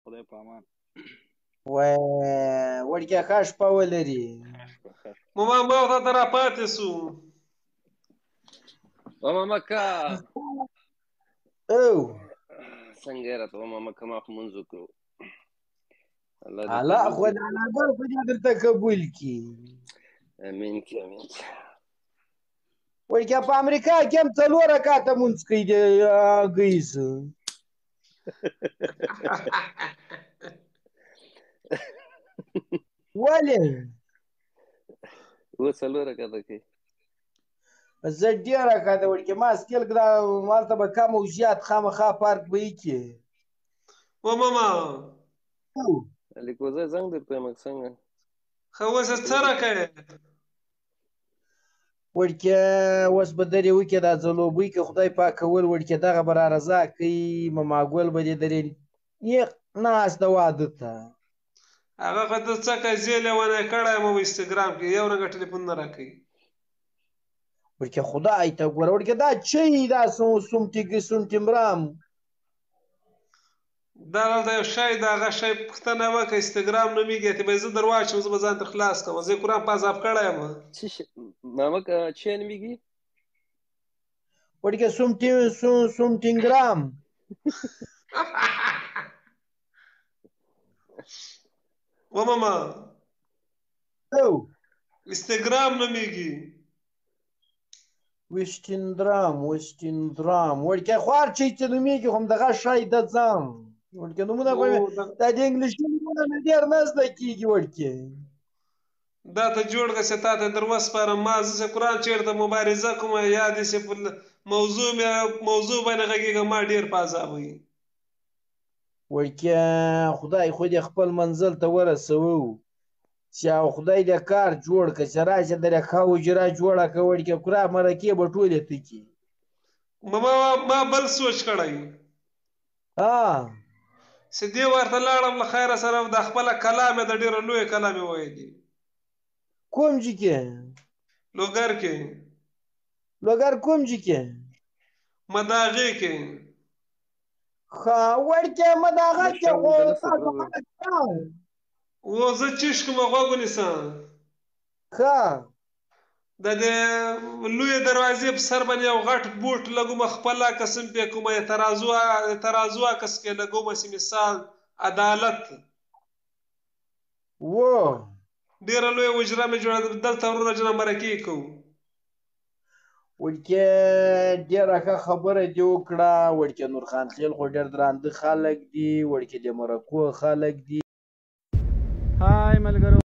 خدای په امان. وړکیه ښه شپه ولري. ماما ما ورته ته راپاتې سو. مامکه او څنګه یې راته مامکه ما خو مونځ وکړو. الله خدای نګر خدای درته قبول کړي. امین کې امین. وړکیه په امریکا کې هم 4 رکعته مونځ کوي ګیس. ولې و 4 رکعته کوي؟ زه ډېر رکعته وړکیه ما سکیل کړه مالته به کم او زیات خامخا فرق به یې کې. و ماما لیکو زه زنګ درته یم څنګه ښه اوس څه راکوې؟ وړکیه اوس به درې وکړې دا ځلوبۍ که خدای پاک کول وړکیه دغه به را رضا کوي ماما ګل به دې درې نیغ ناست ده واده ته. هغه خو ته څه کوې زه یې لیونی کړی یم په انسټاګرام کې یو رنګه ټلیفون نه راکوي. وړکیه خدای ته ګوره وړکیه دا چی دا سومټمرام دا دلته یو شی د هغه شی پوښتنه وکړه انسټاګرام نومېږي ته به یې زه در واچوم زه به ځان تر خلاص کړم زه یې قرآن په عذاب کړی یم. مامکه چی نومېږي؟ وړکیه سومټینګرام. و ماما او انسټاګرام نومېږي. ویسټینډرام وړکیه خوار چی څه نومېږي خو همدغه شی ده ځم وړکیه نومونه خو دا د انګلیسي نومونه مې ډېر نه زده کېږي وړکیه. دا ته جوړ که چې تا ته در وسپارم ما زه چې قرآن چېرته مبارزه کوم یا داسې په موضوع باندې غږېږم ما ډېر په عذابوي. وړکیه خدای خو دې خپل منزل ته ورسوو چې خدای دې کار جوړ کړه چې راشه درې ښه حجره جوړه کړه وړکیه کورا مرکې به ټولې تکي. ما بل سوچ کړی چې دې ورته لاړم له خیره سره د خپله کلام یې د ډېره لویه کلام یې ویلي. کوم ځای کې؟ لوګر کې. لوګر کوم ځای کې؟ مداغې کې. ښه وړکیه مداغه کې خو تاسو خلک و زه چیش کومه غوږ ونیسه. ښه د دې لویې دروازې په سر باندې یو غټ بوټ لګومه خپله قسم پې کومه ترازو عکس کې لګومه چې مثال عدالت و ډېره لویه حجره مې جوړه دلته ورونه جنه مرکې کوو. وړکیه ډېره ښه خبره دې وکړه وړکیه نورخان خیل خو ډېر درانده خلک دي وړکیه د مرکو خلک دي. هاي ملګرو